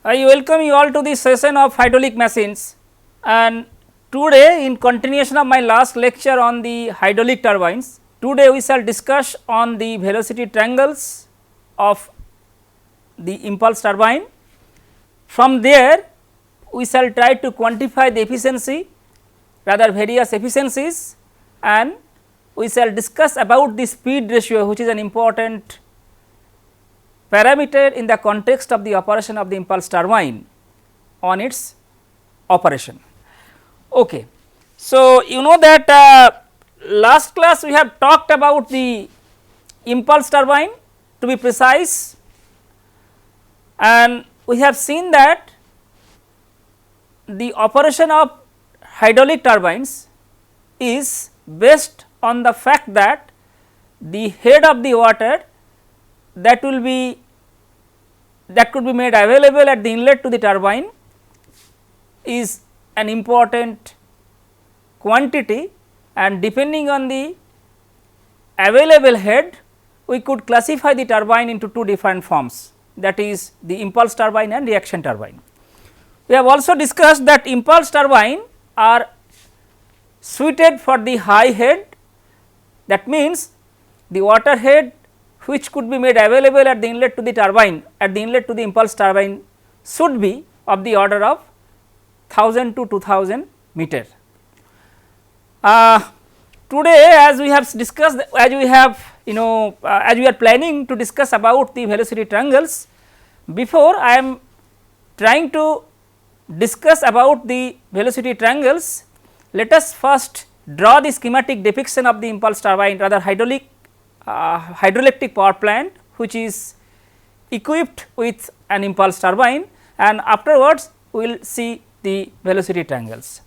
I welcome you all to this session of hydraulic machines, and today in continuation of my last lecture on the hydraulic turbines, today we shall discuss on the velocity triangles of the impulse turbine. From there we shall try to quantify the efficiency, rather various efficiencies, and we shall discuss about the speed ratio, which is an important parameter in the context of the operation of the impulse turbine on its operation. Okay. So, you know that last class we have talked about the impulse turbine, to be precise, and we have seen that the operation of hydraulic turbines is based on the fact that the head of the water that could be made available at the inlet to the turbine is an important quantity, and depending on the available head we could classify the turbine into two different forms, that is the impulse turbine and reaction turbine. We have also discussed that impulse turbine are suited for the high head, that means the water head which could be made available at the inlet to the turbine, at the inlet to the impulse turbine should be of the order of 1000 to 2000 meter. Today as we have discussed, as we have as we are planning to discuss about the velocity triangles, before I am trying to discuss about the velocity triangles, let us first draw the schematic depiction of the impulse turbine, rather hydroelectric power plant which is equipped with an impulse turbine, and afterwards we will see the velocity triangles.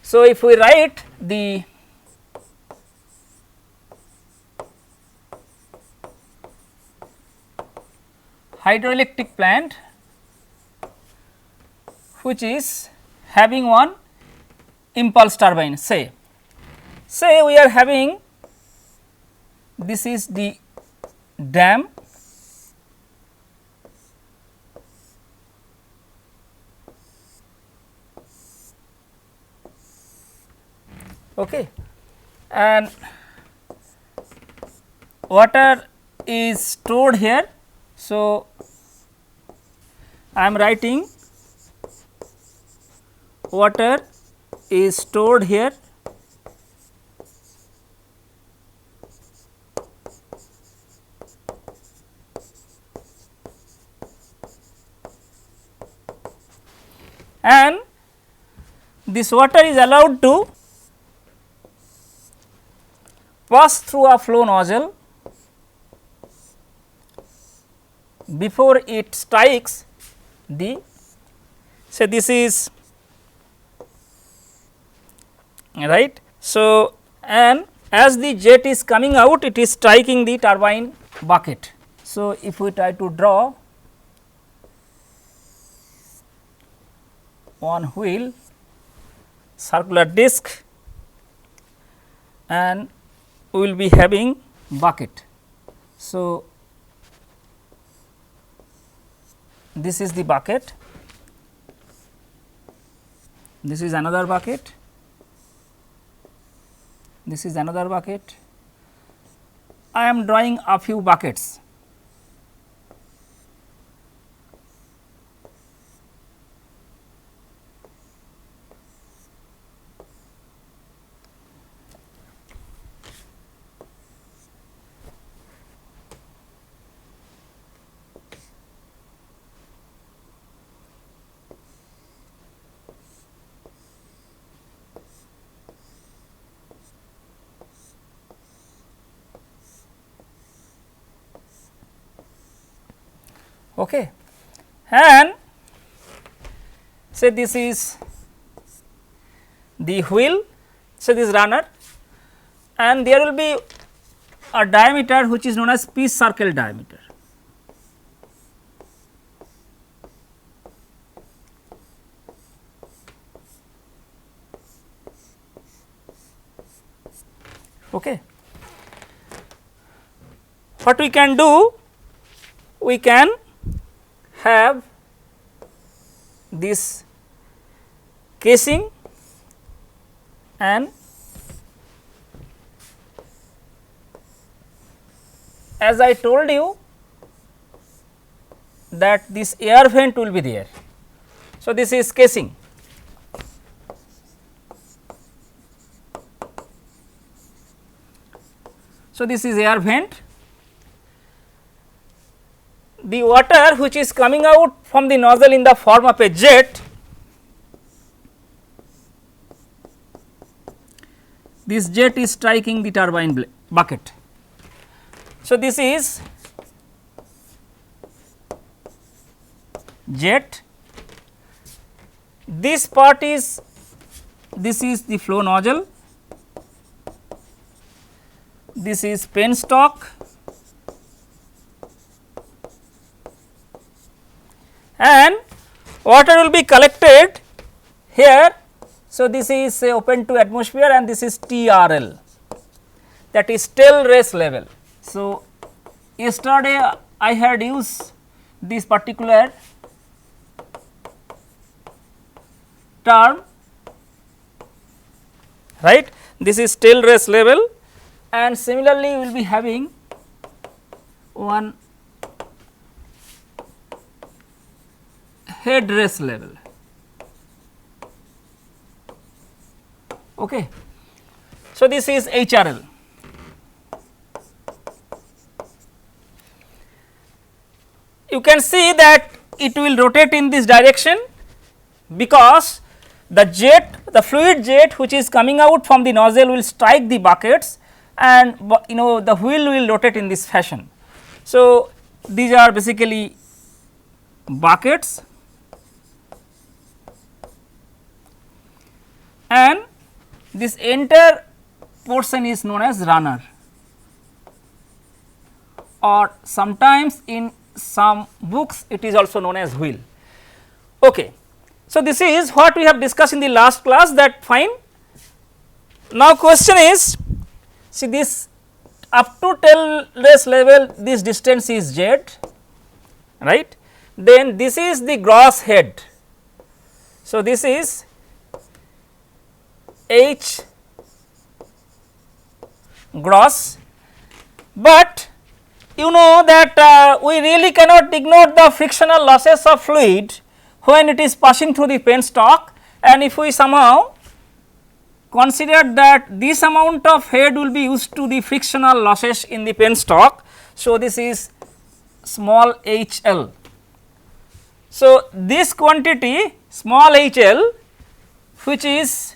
So, if we write the hydroelectric plant which is having one impulse turbine, say we are having, this is the dam, okay, and water is stored here. So, I am writing water is stored here, and this water is allowed to pass through a flow nozzle before it strikes the, say this is right. So, and as the jet is coming out, it is striking the turbine bucket. So, if we try to draw one wheel circular disc, and we will be having bucket. So, this is the bucket, this is another bucket, this is another bucket. I am drawing a few buckets. Okay. And say this is the wheel, say this runner, and there will be a diameter which is known as P circle diameter. Okay. What we can do, we can have this casing and as I told you that this air vent will be there. So, this is casing. So, this is air vent. The water which is coming out from the nozzle in the form of a jet, this jet is striking the turbine bucket. So, this is jet, this part is, this is the flow nozzle, this is penstock and water will be collected here. So, this is open to atmosphere and this is TRL, that is tail race level. So, yesterday I had used this particular term, right. This is tail race level and similarly we will be having one head race level. Okay. So, this is HRL. You can see that it will rotate in this direction because the jet, the fluid jet which is coming out from the nozzle will strike the buckets and the wheel will rotate in this fashion. So, these are basically buckets and this entire portion is known as runner, or sometimes in some books it is also known as wheel. Okay. So, this is what we have discussed in the last class, that fine. Now, question is, see this up to tail race level, this distance is z, right. Then this is the gross head. So, this is H gross, but you know that we really cannot ignore the frictional losses of fluid when it is passing through the penstock, and if we somehow consider that this amount of head will be used to the frictional losses in the penstock. So, this is small h l. So, this quantity small h l which is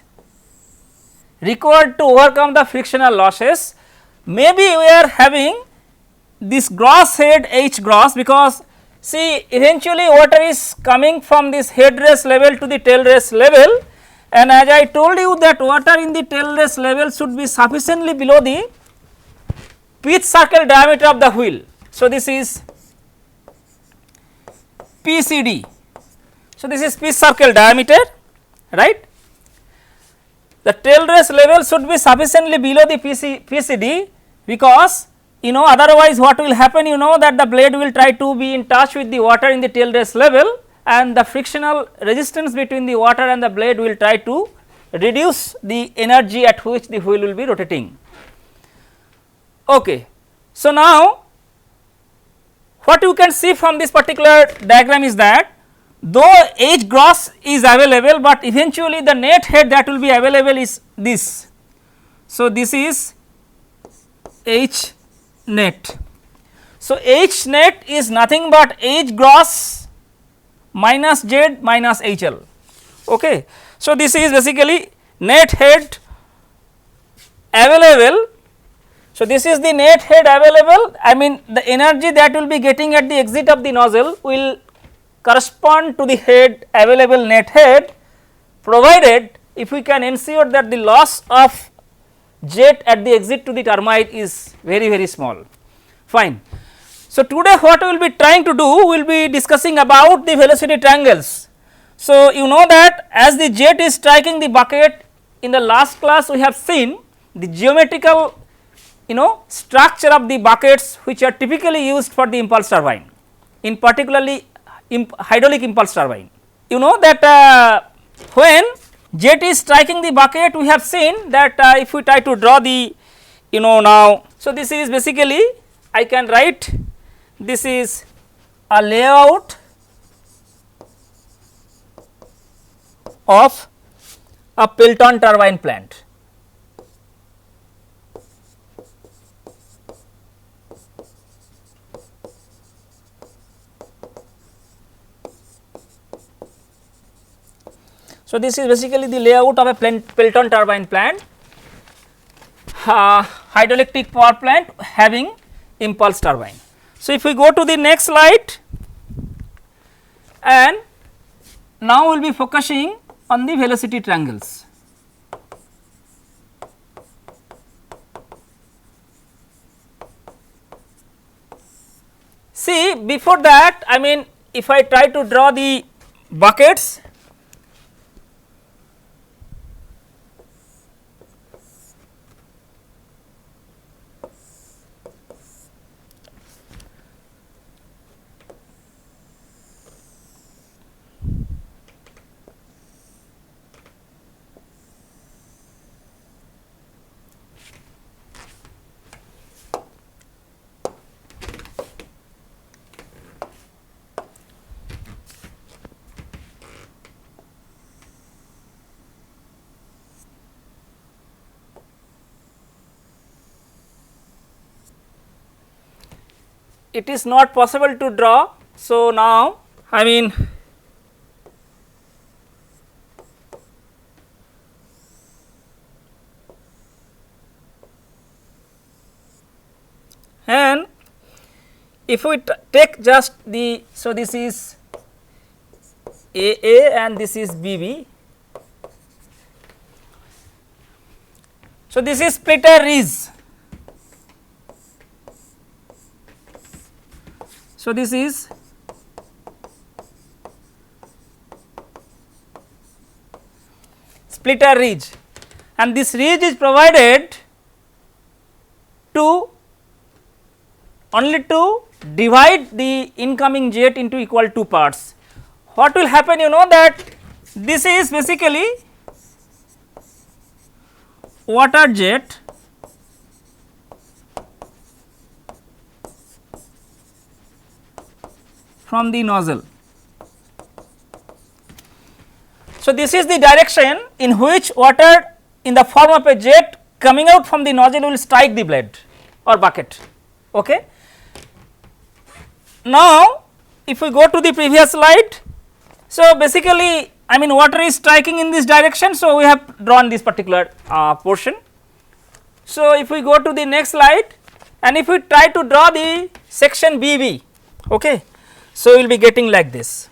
required to overcome the frictional losses, maybe we are having this gross head H gross, because see eventually water is coming from this head race level to the tail race level, and as I told you that water in the tail race level should be sufficiently below the pitch circle diameter of the wheel. So, this is PCD. So, this is pitch circle diameter, right. The tail race level should be sufficiently below the PCD, because otherwise what will happen, that the blade will try to be in touch with the water in the tail race level, and the frictional resistance between the water and the blade will try to reduce the energy at which the wheel will be rotating. Okay. So, now what you can see from this particular diagram is that though H gross is available, but eventually the net head that will be available is this. So, this is H net. So, H net is nothing but H gross minus Z minus HL. Okay. So, this is basically net head available. So, this is the net head available, I mean the energy that will be getting at the exit of the nozzle will correspond to the head available net head, provided if we can ensure that the loss of jet at the exit to the turbine is very small. Fine. So, today what we will be trying to do, we will be discussing about the velocity triangles. So, you know that as the jet is striking the bucket, in the last class we have seen the geometrical structure of the buckets which are typically used for the impulse turbine, in particularly hydraulic impulse turbine, you know that when jet is striking the bucket, we have seen that if we try to draw the now. So, this is basically I can write this is a layout of a Pelton turbine plant. So, this is basically the layout of a Pelton turbine plant, hydroelectric power plant having impulse turbine. So, if we go to the next slide, and now we will be focusing on the velocity triangles. See, before that, I mean, if I try to draw the buckets, it is not possible to draw. So, now I mean and if we take just the, so this is AA and this is BB. So, this is splitter ridge. So, this is splitter ridge, and this ridge is provided to only to divide the incoming jet into equal two parts. What will happen, you know that this is basically water jet from the nozzle. So, this is the direction in which water in the form of a jet coming out from the nozzle will strike the blade or bucket. Okay. Now, if we go to the previous slide, so basically I mean water is striking in this direction. So, we have drawn this particular portion. So, if we go to the next slide and if we try to draw the section BB, okay. So, we will be getting like this.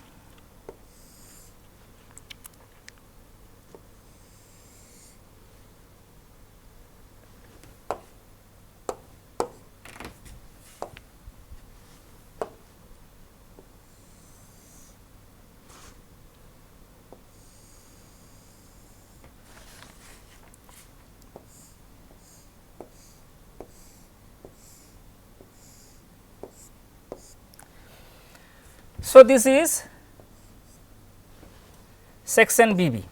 So, this is section BB.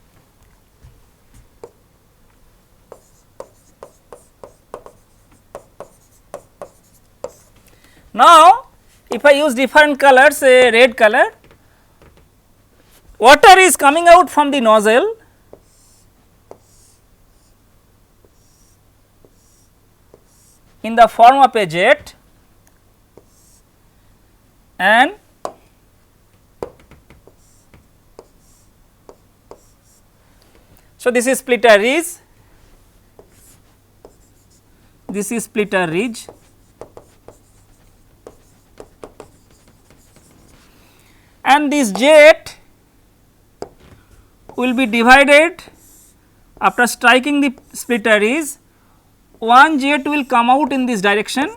Now, if I use different colors, say red color, water is coming out from the nozzle in the form of a jet, and so this is splitter ridge, this is splitter ridge, and this jet will be divided after striking the splitter ridge. One jet will come out in this direction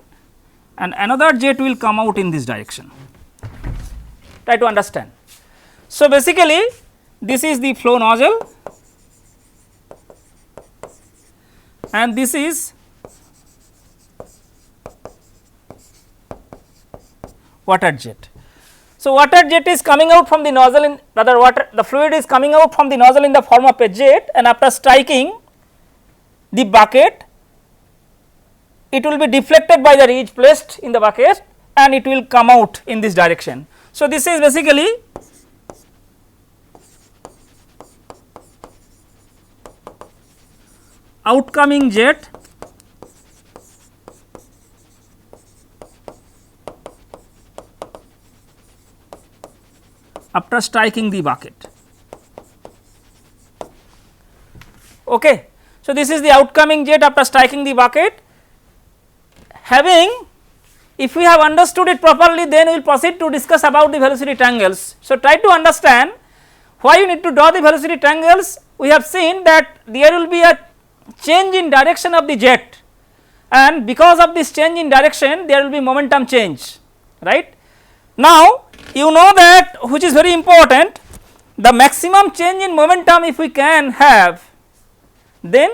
and another jet will come out in this direction. Try to understand. So, basically this is the flow nozzle and this is water jet. So, water jet is coming out from the nozzle in rather the fluid is coming out from the nozzle in the form of a jet, and after striking the bucket it will be deflected by the ridge placed in the bucket and it will come out in this direction. So, this is basically outcoming jet after striking the bucket. Okay. So, this is the outcoming jet after striking the bucket. Having, if we have understood it properly, then we will proceed to discuss about the velocity triangles. So, try to understand why you need to draw the velocity triangles. We have seen that there will be a change in direction of the jet, and because of this change in direction there will be momentum change, right. Now, you know that, which is very important, the maximum change in momentum if we can have, then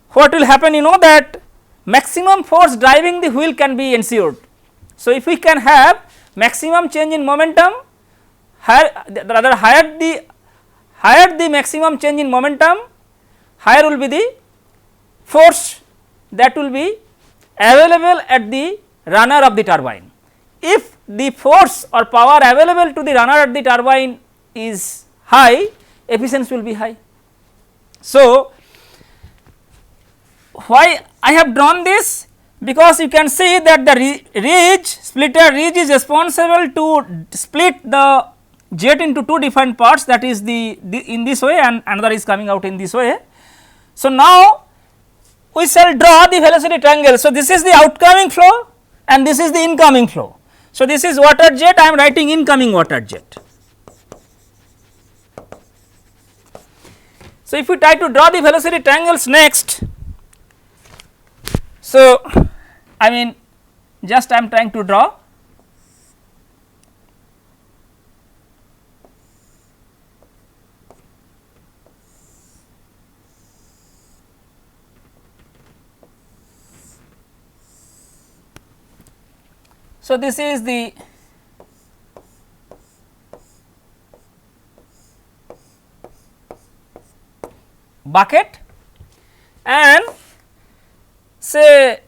what will happen, you know that maximum force driving the wheel can be ensured. So, if we can have maximum change in momentum, higher the maximum change in momentum, higher will be the force that will be available at the runner of the turbine. If the force or power available to the runner at the turbine is high, efficiency will be high. So, why I have drawn this? Because you can see that the splitter ridge is responsible to split the jet into two different parts, that is the in this way and another is coming out in this way. So, now we shall draw the velocity triangle. So, this is the outcoming flow and this is the incoming flow. So, this is water jet, I am writing incoming water jet. So, if we try to draw the velocity triangles next, so I mean just I am trying to draw. So, this is the bucket and say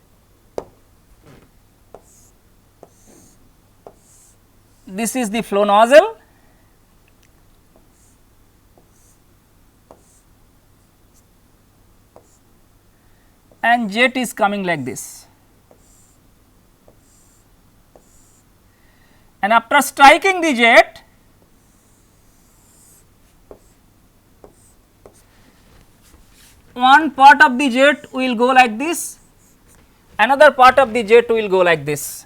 this is the flow nozzle and jet is coming like this, and after striking the jet one part of the jet will go like this, another part of the jet will go like this.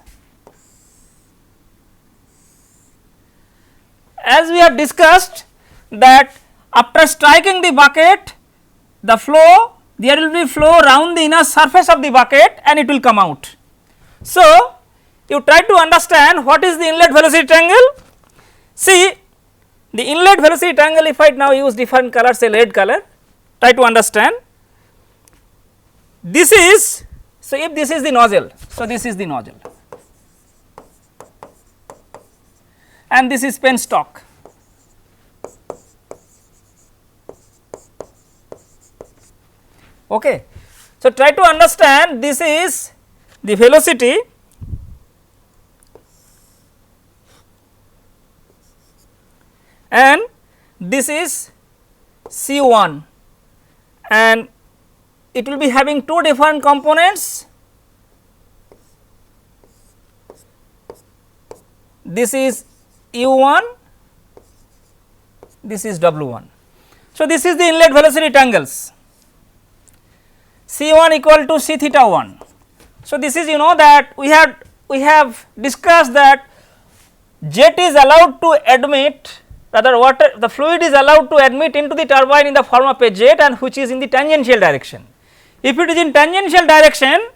As we have discussed that after striking the bucket, the flow, there will be flow round the inner surface of the bucket and it will come out. So, you try to understand what is the inlet velocity triangle. See, the inlet velocity triangle, if I now use different color, say red color, try to understand. This is, so if this is the nozzle, so this is the nozzle and this is penstock. Okay. So, try to understand, this is the velocity and this is C1 and it will be having two different components. This is U1, this is W1. So, this is the inlet velocity triangles, C1 equal to C theta 1. So, this is, you know that we have discussed that jet is allowed to admit, rather water, the fluid is allowed to admit into the turbine in the form of a jet and which is in the tangential direction. If it is in tangential direction,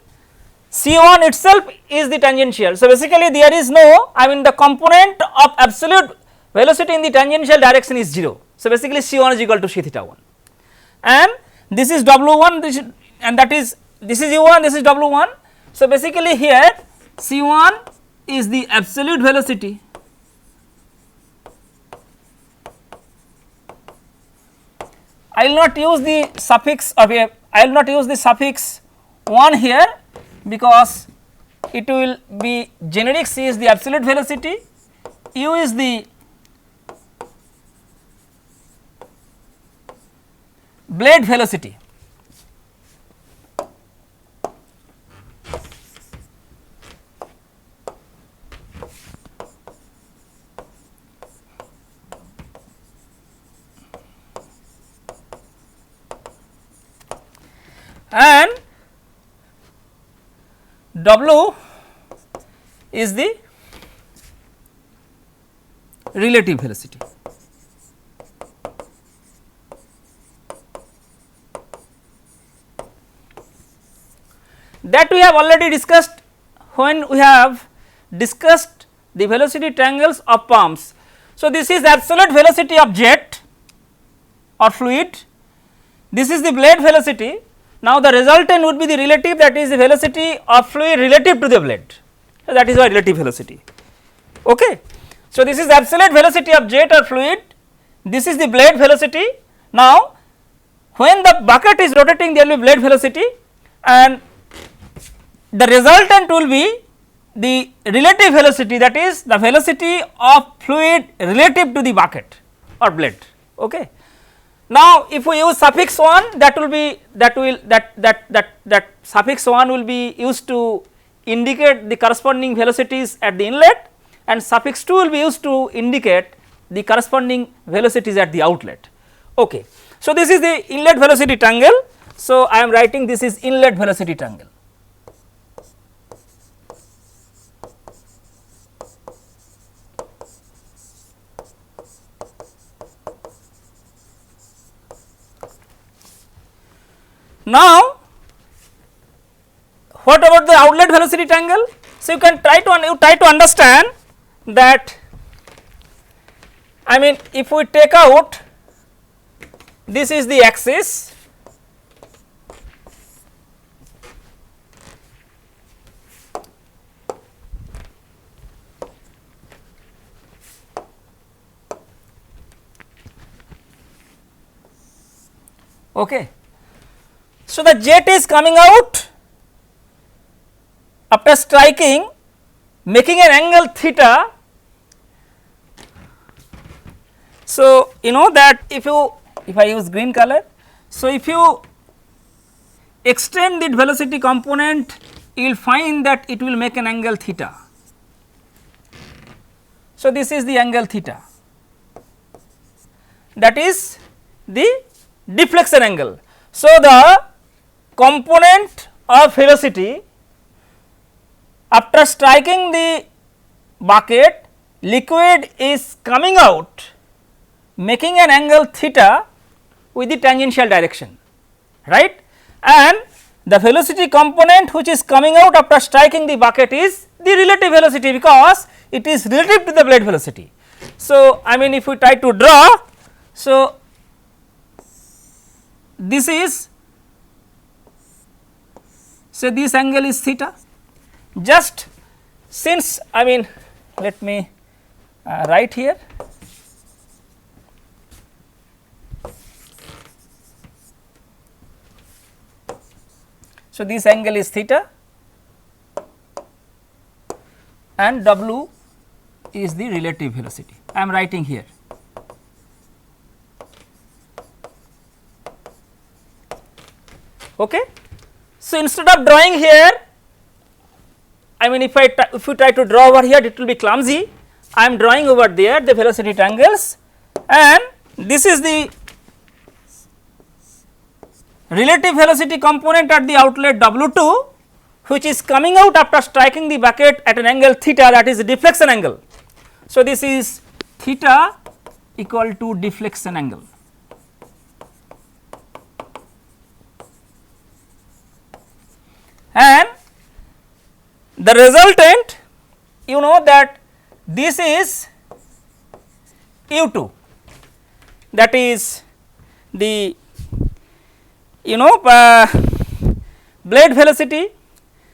C1 itself is the tangential. So, basically there is no, I mean the component of absolute velocity in the tangential direction is 0. So, basically C1 is equal to C theta 1 and this is W1, this is, and that is, this is U1, this is W1. So, basically here C1 is the absolute velocity I will not use the suffix of a, I will not use the suffix 1 here, because it will be generic. C is the absolute velocity, u is the blade velocity. And W is the relative velocity. That we have already discussed when we have discussed the velocity triangles of pumps. So, this is absolute velocity of jet or fluid, this is the blade velocity. Now, the resultant would be the relative, that is the velocity of fluid relative to the blade, so that is why relative velocity. Okay. So, this is absolute velocity of jet or fluid, this is the blade velocity. Now, when the bucket is rotating, there will be blade velocity, and the resultant will be the relative velocity, that is the velocity of fluid relative to the bucket or blade. Okay. Now, if we use suffix 1, that will be that suffix 1 will be used to indicate the corresponding velocities at the inlet, and suffix 2 will be used to indicate the corresponding velocities at the outlet. Okay. So, this is the inlet velocity triangle. So, I am writing this is inlet velocity triangle. Now, what about the outlet velocity triangle? So, you can try to understand that, I mean, if we take out, this is the axis, okay. So, the jet is coming out after striking, making an angle theta. So, you know that if I use green color, so if you extend the velocity component, you will find that it will make an angle theta. So, this is the angle theta, that is the deflection angle. So, the component of velocity after striking the bucket, liquid is coming out making an angle theta with the tangential direction, right, and the velocity component which is coming out after striking the bucket is the relative velocity, because it is relative to the blade velocity. So, I mean if we try to draw, so this is, so this angle is theta, just since, I mean let me write here. So, this angle is theta and W is the relative velocity, I am writing here. Okay. So, instead of drawing here, I mean if you try to draw over here, it will be clumsy. I am drawing over there the velocity triangles, and this is the relative velocity component at the outlet W2, which is coming out after striking the bucket at an angle theta, that is the deflection angle. So, this is theta equal to deflection angle. And the resultant, you know that this is u2, that is the blade velocity.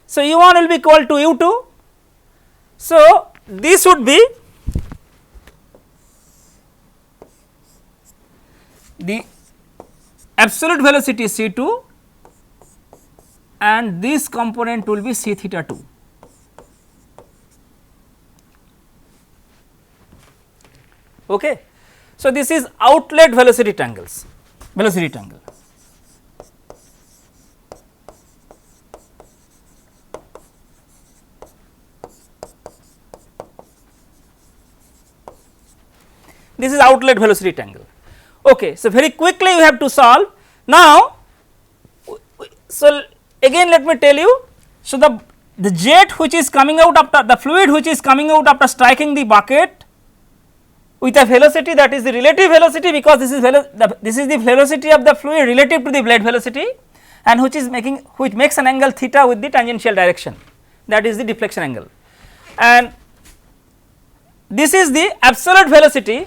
So, u1 will be equal to u2. So, this would be the absolute velocity c2 and this component will be c theta 2. Okay. So, this is outlet velocity triangle. This is outlet velocity triangle. Okay. So, very quickly you have to solve. Now, so again let me tell you. So, the jet which is coming out after the fluid which is coming out after striking the bucket with a velocity, that is the relative velocity, because this is the velocity of the fluid relative to the blade velocity, and which makes an angle theta with the tangential direction, that is the deflection angle, and this is the absolute velocity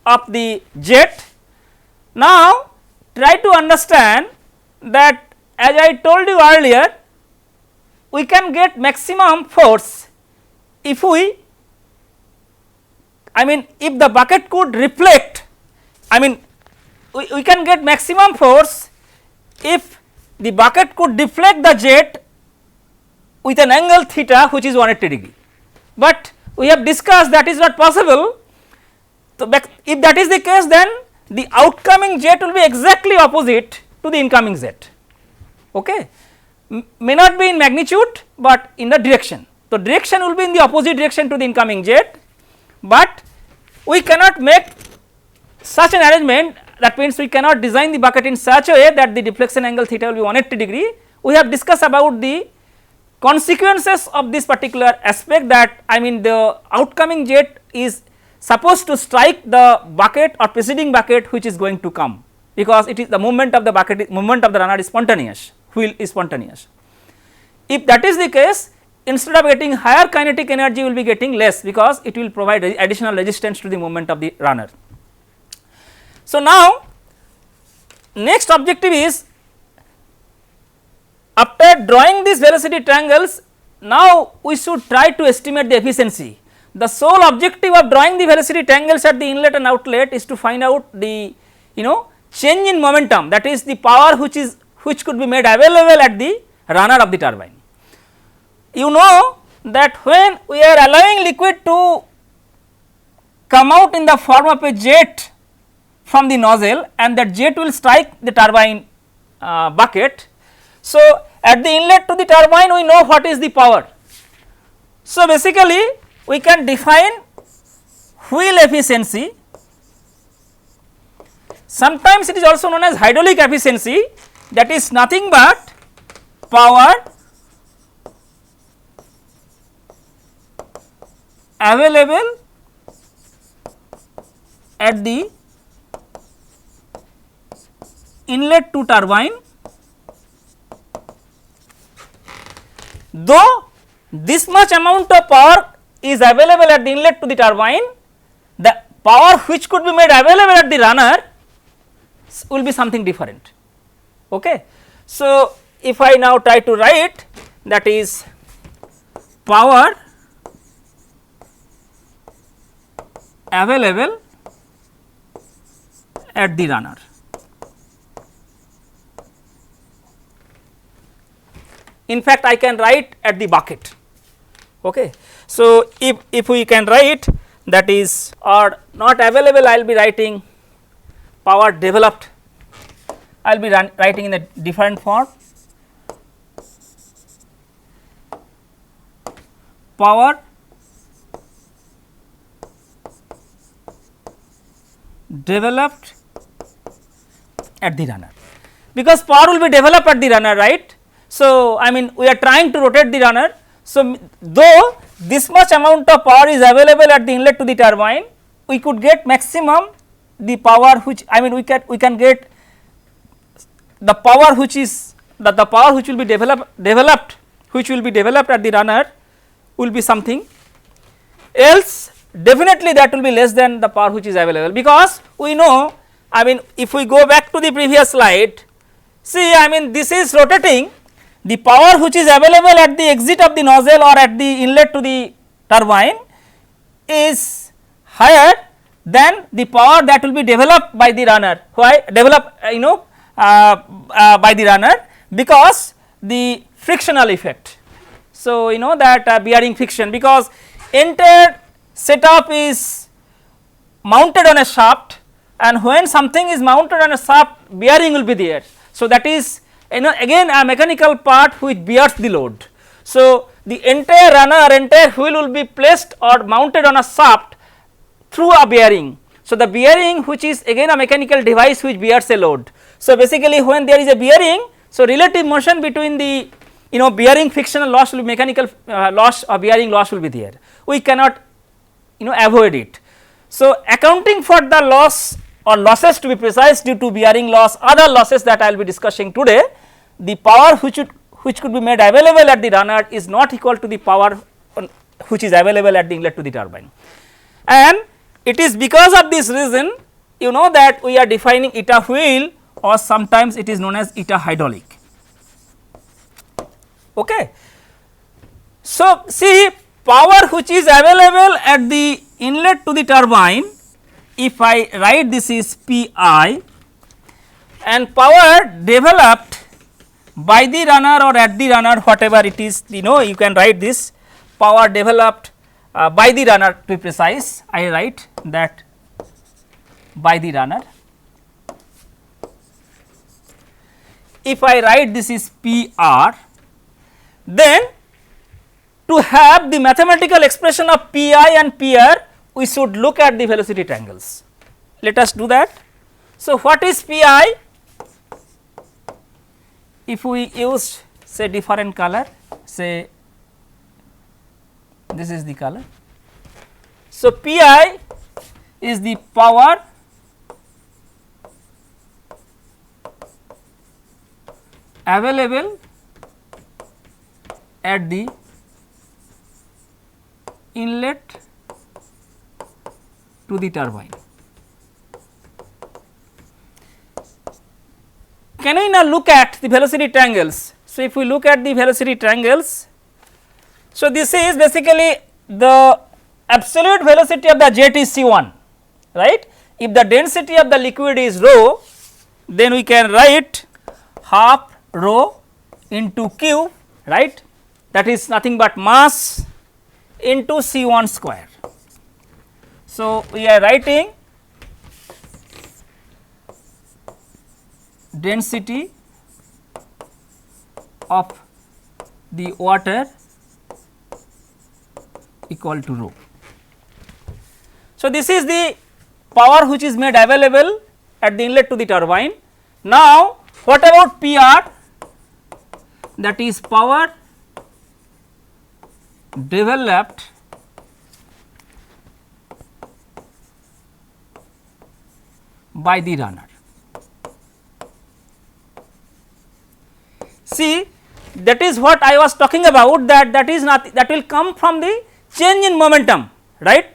of the jet. Now, try to understand that, as I told you earlier, we can get maximum force if if the bucket could reflect, we can get maximum force if the bucket could deflect the jet with an angle theta which is 180 degree, but we have discussed that is not possible. So, if that is the case, then the outcoming jet will be exactly opposite to the incoming jet, okay. May not be in magnitude, but in the direction. So, direction will be in the opposite direction to the incoming jet, but we cannot make such an arrangement, that means we cannot design the bucket in such a way that the deflection angle theta will be 180 degree. We have discussed about the consequences of this particular aspect, that the outcoming jet is supposed to strike the bucket or preceding bucket which is going to come, because it is the movement of the bucket, movement of the runner is spontaneous, wheel is spontaneous. If that is the case, instead of getting higher kinetic energy, will be getting less, because it will provide additional resistance to the movement of the runner. So, now next objective is, after drawing these velocity triangles, now we should try to estimate the efficiency. The sole objective of drawing the velocity triangles at the inlet and outlet is to find out the change in momentum, that is the power which could be made available at the runner of the turbine. You know that when we are allowing liquid to come out in the form of a jet from the nozzle, and that jet will strike the turbine bucket. So, at the inlet to the turbine, we know what is the power. So, basically we can define wheel efficiency, sometimes it is also known as hydraulic efficiency, that is nothing but power available at the inlet to turbine, though this much amount of power is available at the inlet to the turbine, the power which could be made available at the runner will be something different. Okay. So, if I now try to write, that is power available at the runner. In fact, I can write at the bucket. Okay. So, if we can write, that is, or not available, I will be writing power developed, I will be writing in a different form, power developed at the runner, because power will be developed at the runner, right. So, we are trying to rotate the runner. So, though this much amount of power is available at the inlet to the turbine, we could get maximum the power which we can get the power which is the power which will be developed at the runner will be something else, definitely that will be less than the power which is available, because we know, if we go back to the previous slide, see, this is rotating, the power which is available at the exit of the nozzle or at the inlet to the turbine is higher than the power that will be developed by the runner. Why? by the runner because the frictional effect. So, you know that bearing friction, because entire setup is mounted on a shaft, and when something is mounted on a shaft, bearing will be there. So, that is, you know, again a mechanical part which bears the load. So, the entire runner, entire wheel will be placed or mounted on a shaft through a bearing. So, the bearing which is again a mechanical device which bears a load. So, basically when there is a bearing, so relative motion between the, you know, bearing frictional loss will be mechanical loss or bearing loss will be there. We cannot, you know, avoid it. So, accounting for the loss or losses, to be precise, due to bearing loss, other losses that I will be discussing today, the power which could be made available at the runner is not equal to the power which is available at the inlet to the turbine. And it is because of this reason, you know, that we are defining eta wheel, or sometimes it is known as eta hydraulic. Okay. So, see, power which is available at the inlet to the turbine, if I write this is P I, and power developed by the runner or at the runner, whatever it is, you know, you can write this power developed by the runner, to be precise, I write that by the runner. If I write this is P R, then to have the mathematical expression of P I and P R, we should look at the velocity triangles. Let us do that. So, what is P I? If we use say different color, say this is the color. So, P I is the power available at the inlet to the turbine. Can we now look at the velocity triangles? So, if we look at the velocity triangles, so this is basically the absolute velocity of the jet is C1, right. If the density of the liquid is rho, then we can write half rho into Q, right, that is nothing but mass into C1 square. So, we are writing density of the water equal to rho. So, this is the power which is made available at the inlet to the turbine. Now, what about P R? That is power developed by the runner. See, that is what I was talking about, that is not, that will come from the change in momentum, right.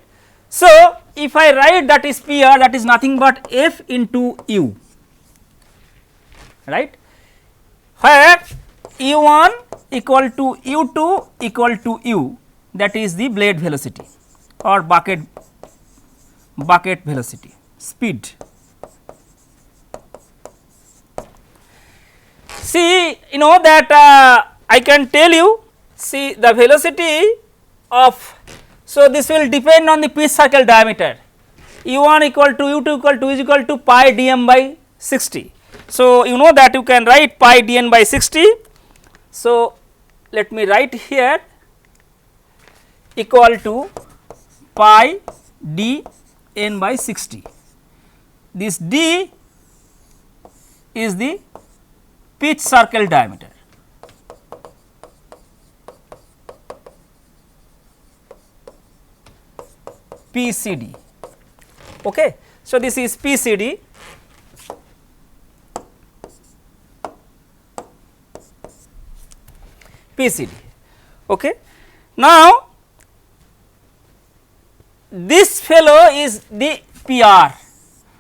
So, if I write that is P R, that is nothing but F into U, right, where U1 equal to U2 equal to U, that is the blade velocity or bucket velocity, speed. See, you know that I can tell you, see the velocity of, so this will depend on the pitch circle diameter, U1 equal to U2 equal to is equal to pi dm by 60. So, you know that you can write pi dn by 60. So, let me write here equal to pi d n by 60. This d is the pitch circle diameter. PCD. Okay. So, this is PCD. PCD. Okay. Now, this fellow is the PR.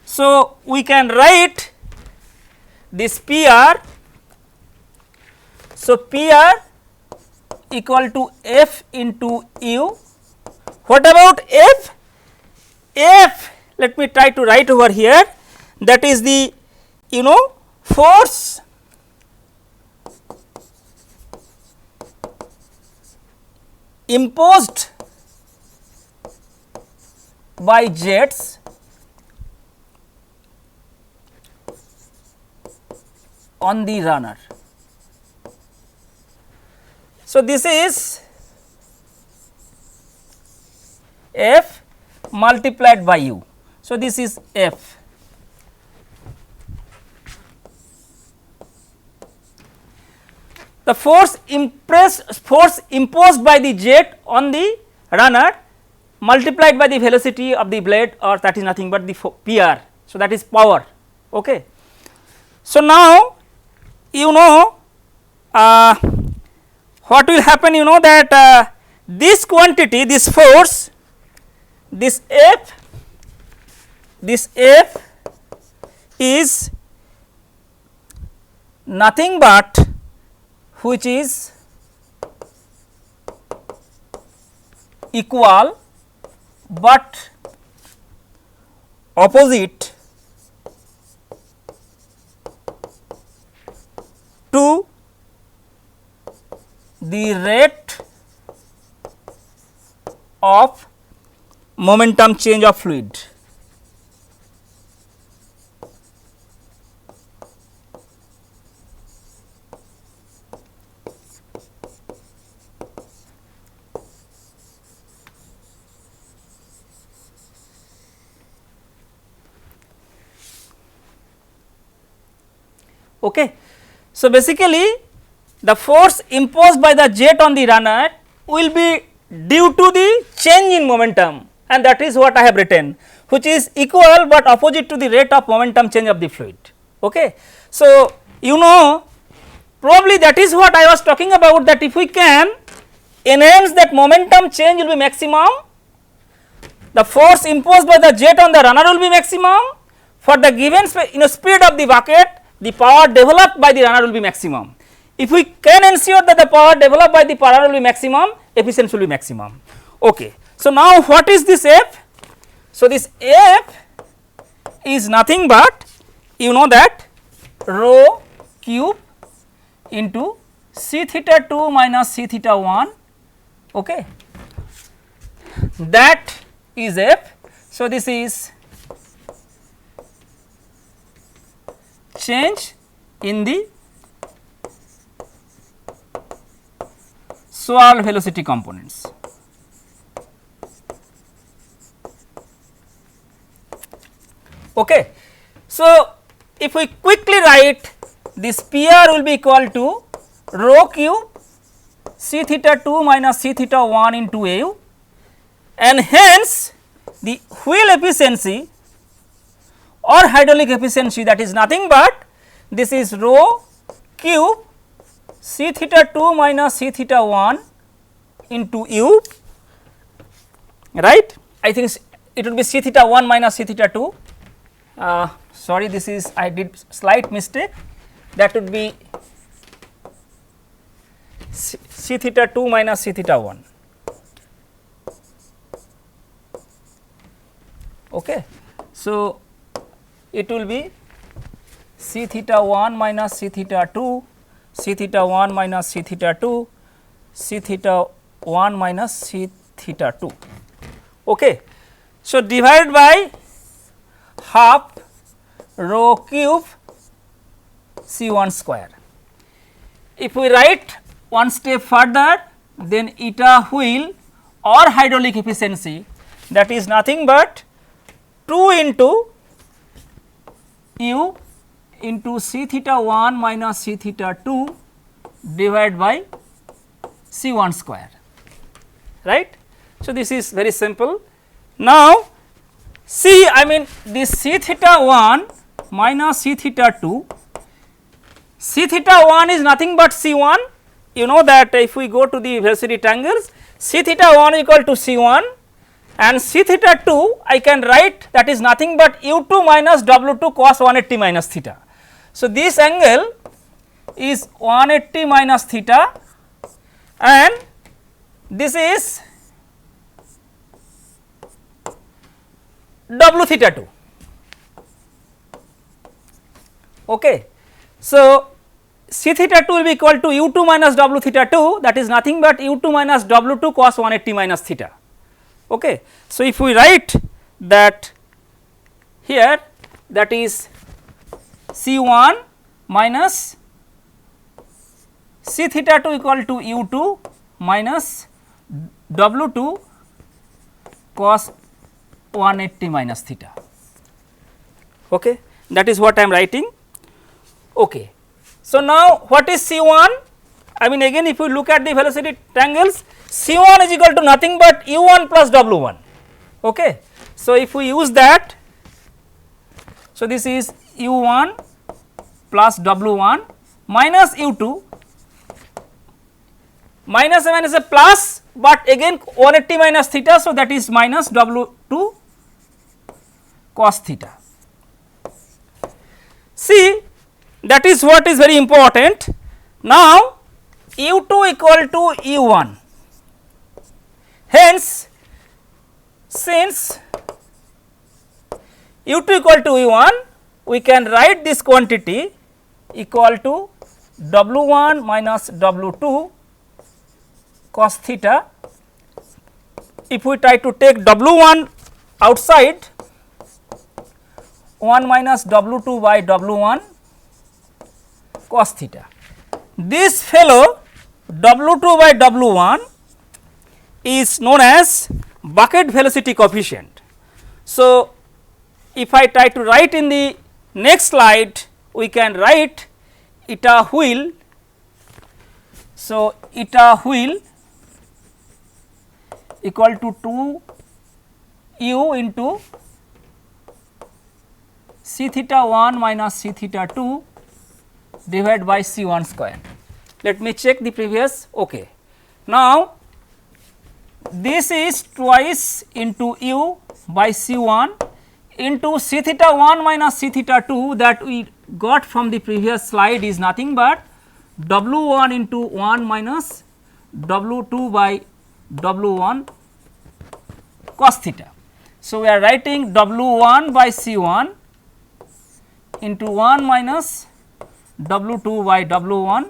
So, we can write this PR. So, PR equal to F into U. What about F? F, let me try to write over here, that is the, you know, force imposed by jets on the runner. So, this is F multiplied by U. So, this is F. The force imposed by the jet on the runner multiplied by the velocity of the blade, or that is nothing but the PR. So, that is power. Okay. So, now you know what will happen, you know that this quantity, this force, this F is nothing but which is equal but opposite to the rate of momentum change of fluid. Okay. So, basically the force imposed by the jet on the runner will be due to the change in momentum, and that is what I have written, which is equal but opposite to the rate of momentum change of the fluid. Okay. So, you know probably that is what I was talking about, that if we can enhance that momentum change will be maximum, the force imposed by the jet on the runner will be maximum, for the given speed of the bucket the power developed by the runner will be maximum. If we can ensure that the power developed by the runner will be maximum, efficiency will be maximum. Okay. So, now what is this F? So, this F is nothing but, you know that, rho cube into c theta 2 minus c theta 1, okay. That is F. So, this is change in the swirl velocity components. Okay. So, if we quickly write, this PR will be equal to rho cube c theta 2 minus c theta 1 into AU, and hence the wheel efficiency or hydraulic efficiency, that is nothing but this is rho cube c theta 2 minus c theta 1 into U, right. I think it would be c theta 1 minus c theta 2, sorry, this is I did slight mistake, that would be c theta 2 minus c theta 1. Okay. So, it will be c theta 1 minus c theta 2, c theta 1 minus c theta 2, c theta 1 minus c theta 2. Okay. So, divided by half rho cube c 1 square. If we write one step further, then eta wheel or hydraulic efficiency, that is nothing but 2 into U into c theta 1 minus c theta 2 divided by c 1 square, right. So, this is very simple. Now, see, I mean this c theta 1 minus c theta 2, c theta 1 is nothing but c 1, you know that if we go to the velocity triangles, c theta 1 equal to c 1 and c theta 2 I can write, that is nothing but u 2 minus w 2 cos 180 minus theta. So, this angle is 180 minus theta and this is w theta 2. Okay. So, C theta 2 will be equal to u 2 minus w theta 2, that is nothing but u 2 minus w 2 cos 180 minus theta. Okay. So, if we write that here, that is C 1 minus C theta 2 equal to u 2 minus w 2 cos 180 minus theta. Okay. That is what I am writing. Okay. So, now what is C 1? I mean again if you look at the velocity triangles, C 1 is equal to nothing but u 1 plus w 1. Okay. So, if we use that, so this is u 1 plus w 1 minus u 2, minus a minus a plus, but again 180 minus theta. So, that is minus w 2 cos theta. See, that is what is very important. Now, u 2 equal to u 1, hence since u 2 equal to u 1, we can write this quantity equal to w 1 minus w 2 cos theta. If we try to take w 1 outside, 1 minus w 2 by w 1 cos theta. This fellow w 2 by w 1 is known as bucket velocity coefficient. So, if I try to write in the next slide, we can write eta wheel. So, eta wheel equal to 2 u into C theta 1 minus C theta 2 divided by C 1 square. Let me check the previous. Okay. Now, this is twice into u by C 1 into C theta 1 minus C theta 2 that we got from the previous slide is nothing but w 1 into 1 minus w 2 by w 1 cos theta. So, we are writing w 1 by C 1 into 1 minus w 2 by w 1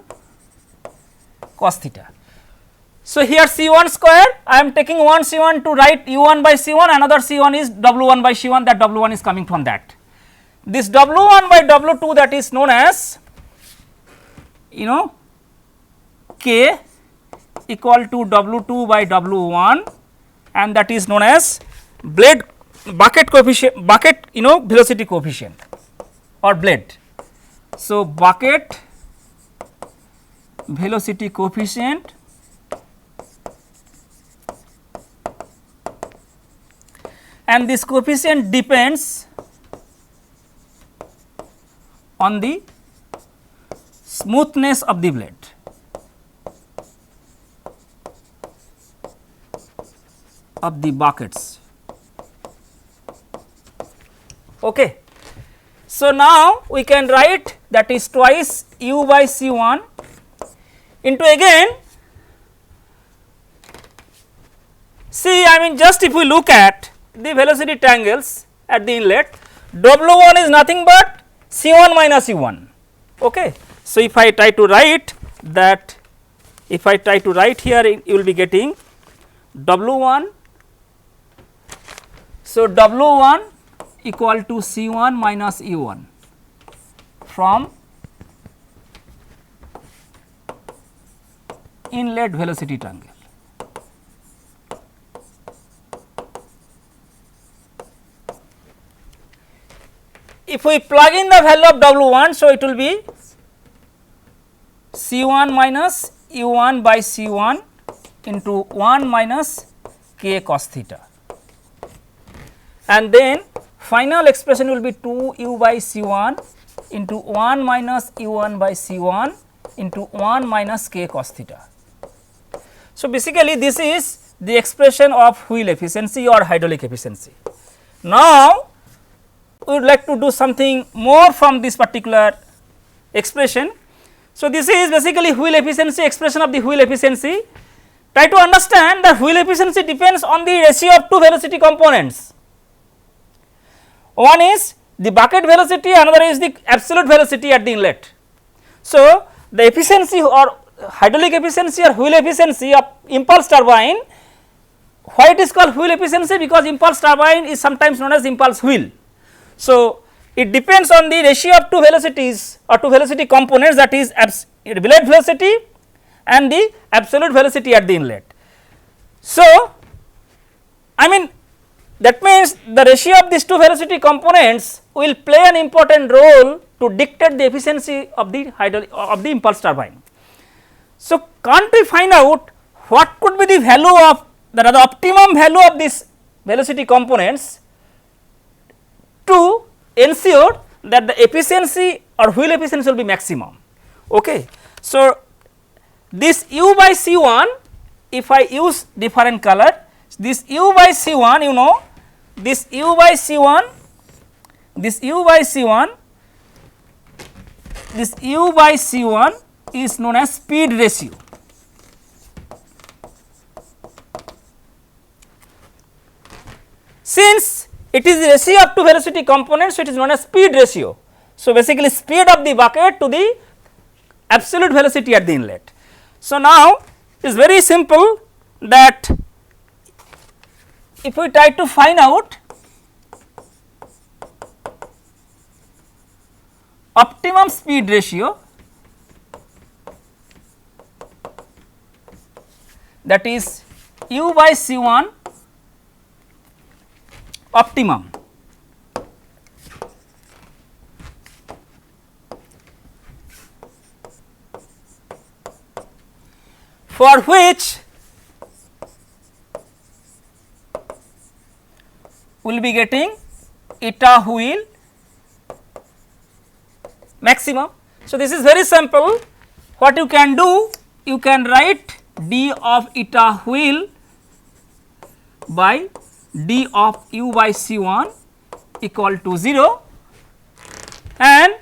cos theta. So, here C 1 square, I am taking one C 1 to write u 1 by C 1, another C 1 is w 1 by C 1, that w 1 is coming from that. This w 1 by w 2, that is known as k equal to w 2 by w 1, and that is known as blade bucket coefficient, bucket velocity coefficient or blade. So, bucket velocity coefficient and this coefficient depends on the smoothness of the blade. Of the buckets. Okay. So, now we can write that is twice u by C 1 into again, see I mean just if we look at the velocity triangles at the inlet, w 1 is nothing but C 1 minus u 1. Okay. So, if I try to write that, if I try to write here, you will be getting w 1. So, w 1 equal to C 1 minus u 1 from inlet velocity triangle. If we plug in the value of w 1, so it will be C 1 minus u 1 by C 1 into 1 minus k cos theta, and then final expression will be 2 u by C 1 into 1 minus u 1 by C 1 into 1 minus k cos theta. So, basically this is the expression of wheel efficiency or hydraulic efficiency. Now, we would like to do something more from this particular expression. So, this is basically wheel efficiency, expression of the wheel efficiency. Try to understand that wheel efficiency depends on the ratio of two velocity components. One is the bucket velocity, another is the absolute velocity at the inlet. So, the efficiency or hydraulic efficiency or wheel efficiency of impulse turbine, why it is called wheel efficiency? Because impulse turbine is sometimes known as impulse wheel. So, it depends on the ratio of two velocities or two velocity components, that is blade velocity and the absolute velocity at the inlet. So, I mean that means the ratio of these two velocity components will play an important role to dictate the efficiency of the impulse turbine. So, can't we find out what could be the value of the optimum value of these velocity components to ensure that the efficiency or wheel efficiency will be maximum. Okay. So, this u by C1, if I use different color, this u by C1, you know, this u by C1, this u by C1, this u by C1 is known as speed ratio. Since it is the ratio of two velocity components, so it is known as speed ratio. So, basically speed of the bucket to the absolute velocity at the inlet. So, now it is very simple that if we try to find out optimum speed ratio, that is u by C1 optimum, for which we will be getting eta wheel maximum. So, this is very simple. What you can do, you can write d of eta wheel by d of u by C1 equal to 0, and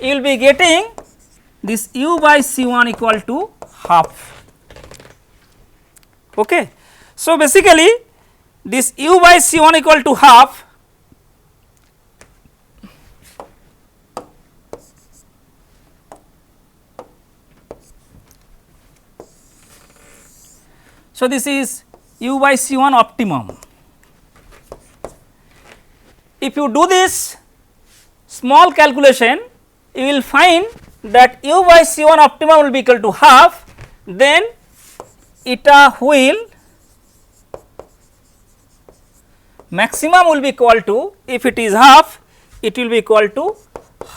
you will be getting this u by C1 equal to half. Okay. So, basically this u by C1 equal to half, so this is u by C1 optimum. If you do this small calculation, you will find that u by C1 optimum will be equal to half, then eta wheel maximum will be equal to, if it is half, it will be equal to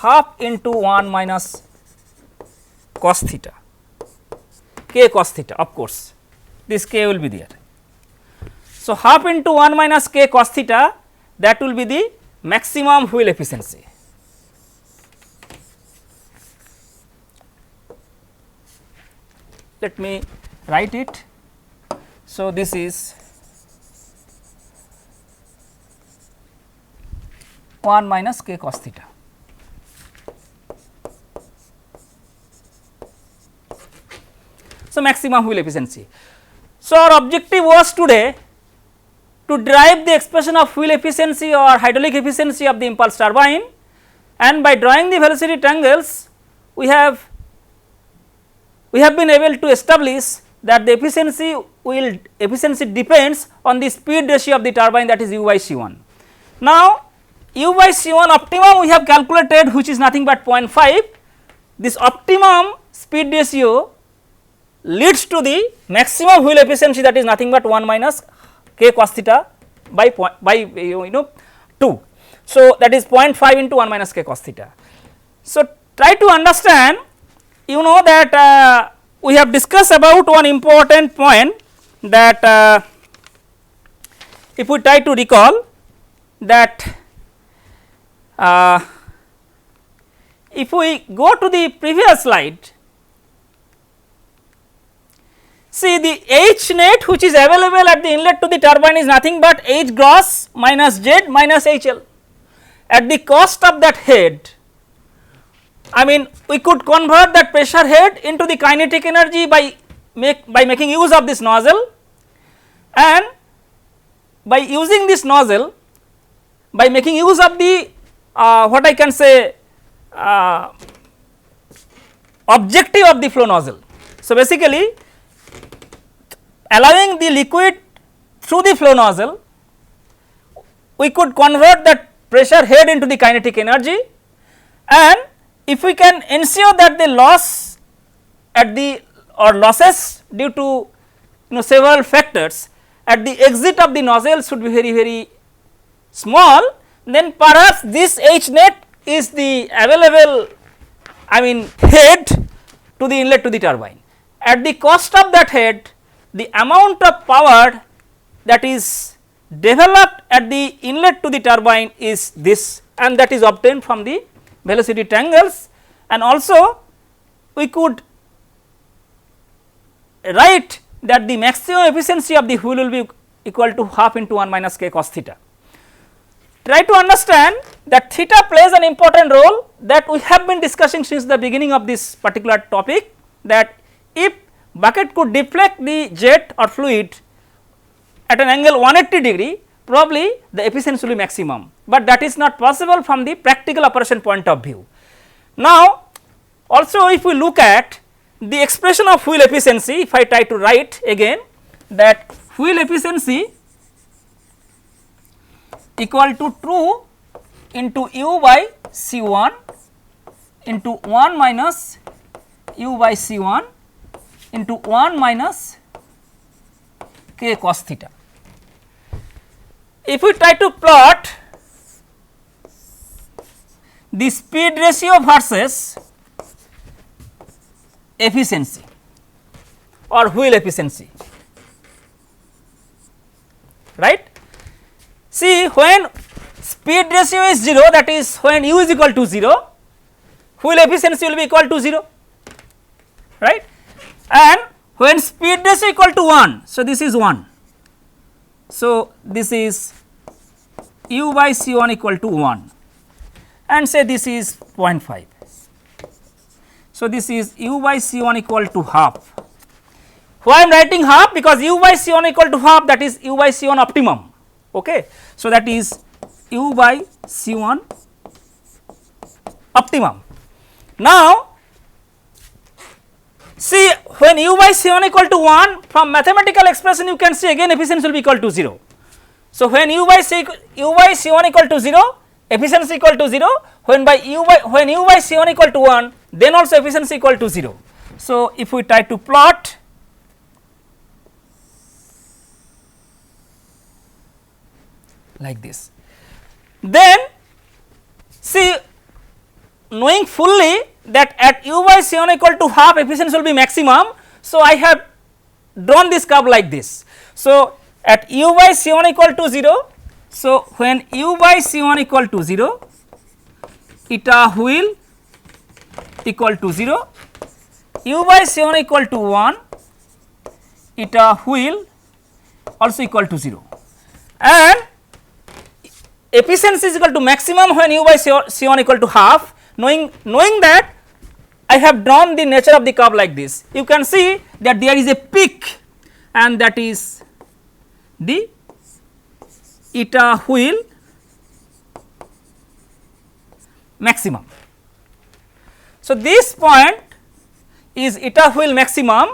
half into 1 minus cos theta, k cos theta, of course this k will be there. So, half into 1 minus k cos theta, that will be the maximum wheel efficiency. Let me write it. So, this is 1 minus k cos theta. So, maximum wheel efficiency. So, our objective was today to derive the expression of wheel efficiency or hydraulic efficiency of the impulse turbine, and by drawing the velocity triangles we have been able to establish that the efficiency depends on the speed ratio of the turbine, that is u by C1. Now, u by C1 optimum we have calculated, which is nothing but 0.5. This optimum speed ratio leads to the maximum wheel efficiency, that is nothing but 1 minus k cos theta by 2. So, that is 0.5 into 1 minus k cos theta. So, try to understand, you know that we have discussed about one important point, that if we try to recall that if we go to the previous slide, see the H net which is available at the inlet to the turbine is nothing but H gross minus Z minus HL. At the cost of that head, I mean we could convert that pressure head into the kinetic energy by making use of this nozzle, and by using this nozzle, by making use of the what I can say objective of the flow nozzle. So, basically allowing the liquid through the flow nozzle, we could convert that pressure head into the kinetic energy, and if we can ensure that the loss at the or losses due to several factors at the exit of the nozzle should be very small, then perhaps this H net is the available head to the inlet to the turbine. At the cost of that head, the amount of power that is developed at the inlet to the turbine is this, and that is obtained from the velocity triangles, and also we could write that the maximum efficiency of the wheel will be equal to half into 1 minus k cos theta. Try to understand that theta plays an important role that we have been discussing since the beginning of this particular topic, that if bucket could deflect the jet or fluid at an angle 180 degree, probably the efficiency will be maximum, but that is not possible from the practical operation point of view. Now, also if we look at the expression of wheel efficiency, if I try to write again that wheel efficiency equal to 2 into u by C1 into 1 minus u by C1 into 1 minus k cos theta. If we try to plot the speed ratio versus efficiency or wheel efficiency, right. See, when speed ratio is 0, that is when u is equal to 0, wheel efficiency will be equal to 0, right, and when speed ratio equal to 1, so this is 1, so this is u by C1 equal to 1, and say this is 0.5. So, this is u by C1 equal to half. Why I am writing half? Because u by C1 equal to half, that is u by C1 optimum. Okay. So, that is u by C1 optimum. Now, see, when u by C1 equal to 1, from mathematical expression you can see again efficiency will be equal to 0. So, when u by C1 equal to 0, efficiency equal to 0, when u by C1 equal to 1, then also efficiency equal to 0. So, if we try to plot like this, then see, knowing fully that at u by C1 equal to half efficiency will be maximum. So, I have drawn this curve like this. So, at u by C1 equal to 0, so when u by C1 equal to 0, eta wheel equal to 0, u by C1 equal to 1, eta wheel also equal to 0, and efficiency is equal to maximum when u by C1 equal to half. Knowing that, I have drawn the nature of the curve like this. You can see that there is a peak, and that is the eta wheel maximum. So, this point is eta wheel maximum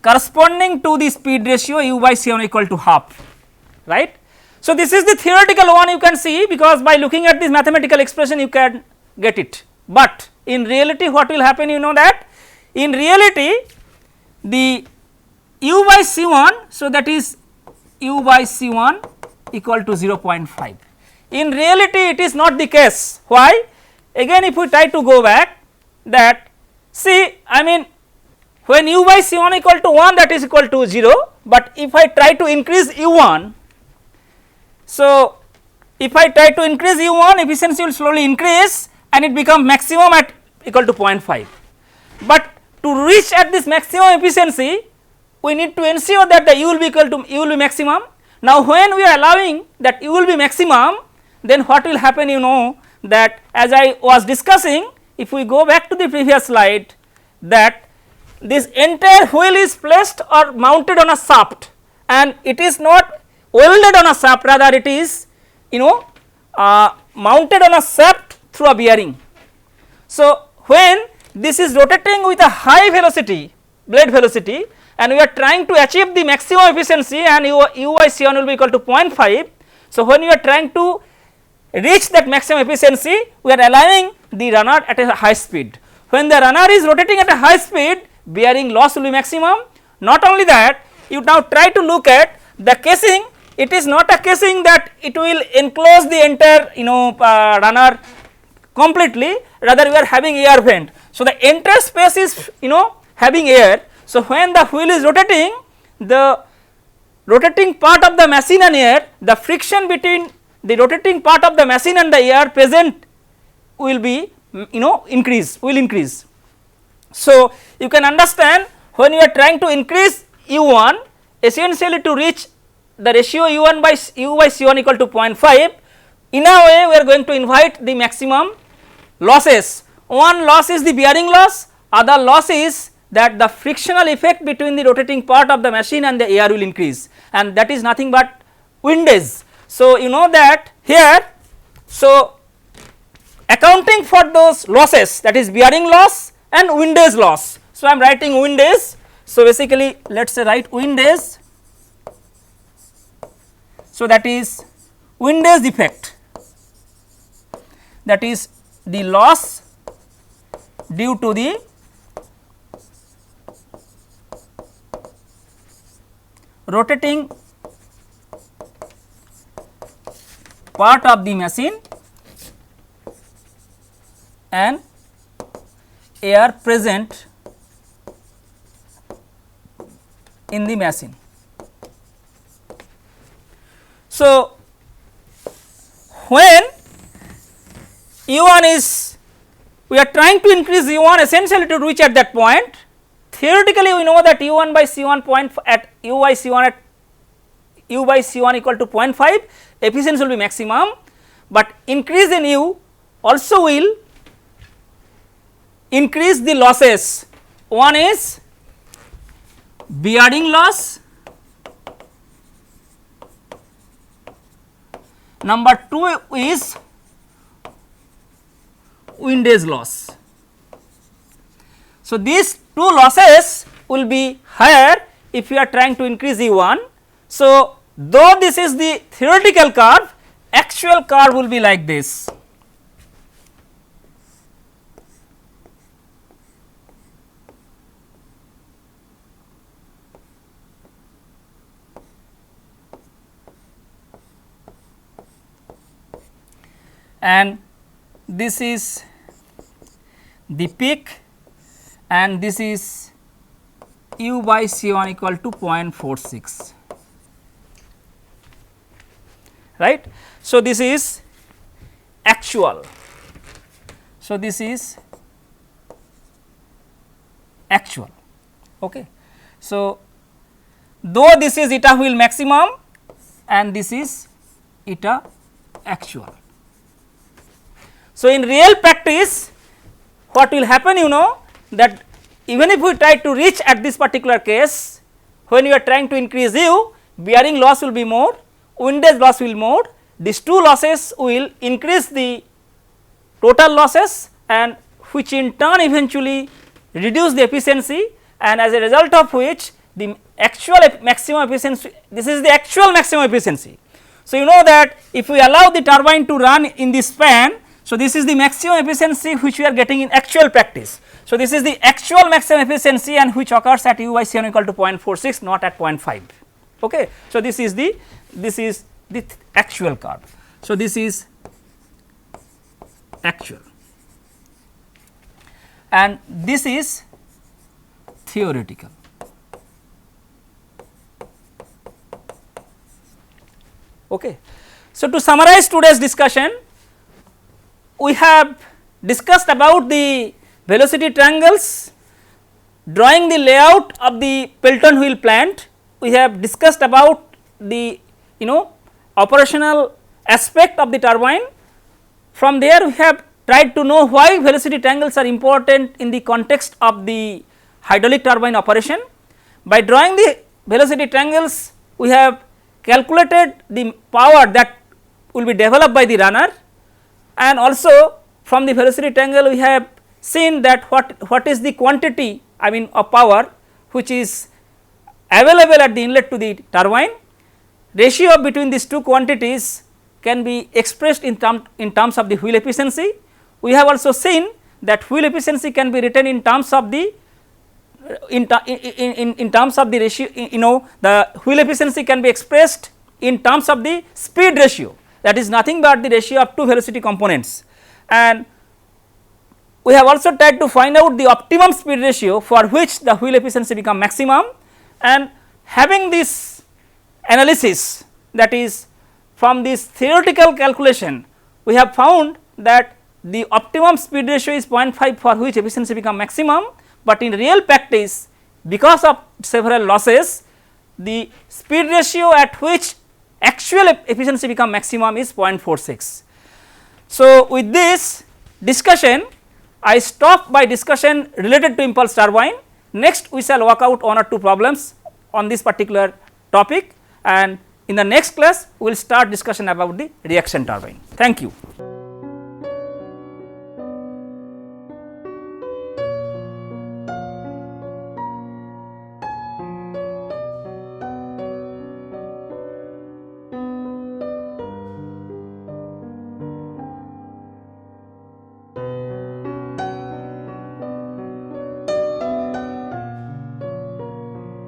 corresponding to the speed ratio u by C1 equal to half, right. So, this is the theoretical one you can see, because by looking at this mathematical expression you can get it, but in reality what will happen, you know that in reality the u by C1, so that is u by C1 equal to 0.5. In reality it is not the case. Why? Again if we try to go back, that see, when u by C1 equal to 1, that is equal to 0, but if I try to increase u1, so if I try to increase u1, efficiency will slowly increase and it becomes maximum at equal to 0.5, but to reach at this maximum efficiency we need to ensure that the u will be equal to u will be maximum. Now, when we are allowing that u will be maximum, then what will happen, you know that as I was discussing, if we go back to the previous slide, that this entire wheel is placed or mounted on a shaft, and it is not welded on a shaft, rather it is mounted on a shaft through a bearing. So, when this is rotating with a high velocity, blade velocity, and we are trying to achieve the maximum efficiency, and u by C1 will be equal to 0.5. So, when we are trying to reach that maximum efficiency, we are allowing the runner at a high speed. When the runner is rotating at a high speed, bearing loss will be maximum. Not only that, you now try to look at the casing. It is not a casing that it will enclose the entire runner completely, rather we are having air vent. So, the entire space is having air. So, when the wheel is rotating, the rotating part of the machine and air, the friction between the rotating part of the machine and the air present will be increase. So, you can understand when you are trying to increase u1 essentially to reach the ratio u1 by u by c1 equal to 0.5, in a way we are going to invite the maximum losses. One loss is the bearing loss, other loss is that the frictional effect between the rotating part of the machine and the air will increase, and that is nothing but windage. So, you know that here, so accounting for those losses, that is bearing loss and windage loss. So, I am writing windage. So, basically let us say write windage. So, that is windage effect, that is the loss due to the rotating part of the machine and air present in the machine. So, when u1 is, we are trying to increase u1 essentially to reach at that point, theoretically we know that u1 by c1 point at u by c1 at u by c1 equal to 0.5, efficiency will be maximum, but increase in u also will increase the losses. One is bearing loss, number 2 is windage loss. So, these two losses will be higher if you are trying to increase E1. So, though this is the theoretical curve, actual curve will be like this. And this is the peak, and this is u by C1 equal to 0.46, right. So, this is actual. So, this is actual. Okay. So, though this is eta wheel maximum and this is eta actual. So, in real practice what will happen, you know, that even if we try to reach at this particular case, when you are trying to increase u, bearing loss will be more, windage loss will more, these two losses will increase the total losses, and which in turn eventually reduce the efficiency, and as a result of which the actual maximum efficiency, this is the actual maximum efficiency. So, you know that if we allow the turbine to run in this span, so this is the maximum efficiency which we are getting in actual practice. So, this is the actual maximum efficiency and which occurs at u by C1 equal to 0.46, not at 0.5. Okay. So, this is the actual curve. So, this is actual and this is theoretical. Okay. So, to summarize today's discussion, we have discussed about the velocity triangles, drawing the layout of the Pelton wheel plant. We have discussed about the operational aspect of the turbine. From there we have tried to know why velocity triangles are important in the context of the hydraulic turbine operation. By drawing the velocity triangles, we have calculated the power that will be developed by the runner, and also from the velocity triangle we have seen that what is the quantity I mean of power which is available at the inlet to the turbine. Ratio between these two quantities can be expressed in terms of the wheel efficiency. We have also seen that wheel efficiency can be written in terms of the in terms of the ratio, the wheel efficiency can be expressed in terms of the speed ratio, that is nothing but the ratio of two velocity components. And we have also tried to find out the optimum speed ratio for which the wheel efficiency become maximum, and having this analysis, that is from this theoretical calculation we have found that the optimum speed ratio is 0.5 for which efficiency become maximum, but in real practice because of several losses the speed ratio at which actual efficiency become maximum is 0.46. So, with this discussion I stop by discussion related to impulse turbine. Next we shall work out 1 or 2 problems on this particular topic, and in the next class we will start discussion about the reaction turbine. Thank you.